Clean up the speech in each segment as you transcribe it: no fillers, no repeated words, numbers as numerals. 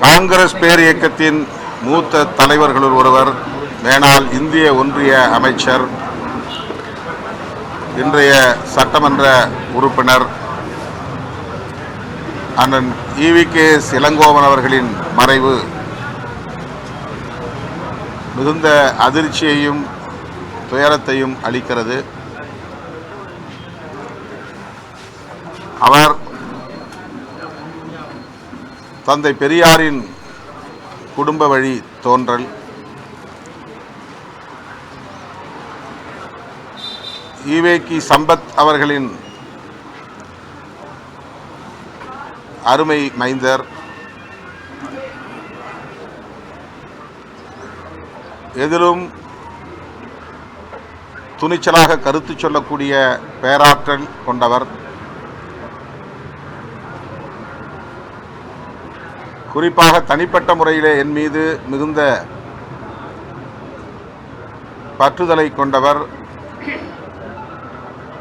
காங்கிரஸ் பேர் இயக்கத்தின் மூத்த தலைவர்களுள் ஒருவர், மேனால் இந்திய ஒன்றிய அமைச்சர், இன்றைய சட்டமன்ற உறுப்பினர் அண்ணன் EVKS இளங்கோவன் அவர்களின் மறைவு மிகுந்த அதிர்ச்சியையும் துயரத்தையும் அளிக்கிறது. அவர் தந்தை பெரியாரின் குடும்ப வழி தோன்றல். ஈவேகி சம்பத் அவர்களின் அருமை மைந்தர். எதிலும் துணிச்சலாக கருத்து சொல்லக்கூடிய பேராற்றல் கொண்டவர். குறிப்பாக தனிப்பட்ட முறையிலே என் மீது மிகுந்த பற்றுதலை கொண்டவர்.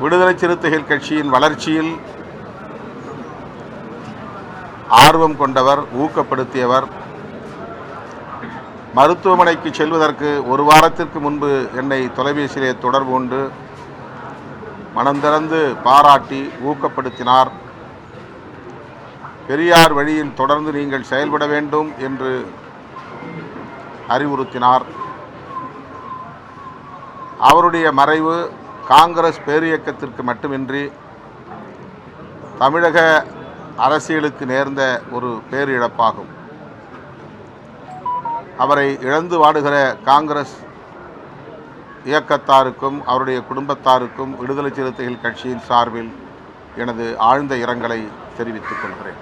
விடுதலை சிறுத்தைகள் கட்சியின் வளர்ச்சியில் ஆர்வம் கொண்டவர், ஊக்கப்படுத்தியவர். மருத்துவமனைக்கு செல்வதற்கு ஒரு வாரத்திற்கு முன்பு என்னை தொலைபேசியிலே தொடர்பு கொண்டு மனந்திறந்து பாராட்டி ஊக்கப்படுத்தினார். பெரியார் வழியில் தொடர்ந்து நீங்கள் செயல்பட வேண்டும் என்று அறிவுறுத்தினார். அவருடைய மறைவு காங்கிரஸ் பேரியக்கத்திற்கு மட்டுமின்றி தமிழக அரசியலுக்கு நேர்ந்த ஒரு பேரிழப்பாகும். அவரை இழந்து வாடுகிற காங்கிரஸ் இயக்கத்தாருக்கும் அவருடைய குடும்பத்தாருக்கும் விடுதலை சிறுத்தைகள் கட்சியின் சார்பில் எனது ஆழ்ந்த இரங்கலை தெரிவித்துக் கொள்கிறேன்.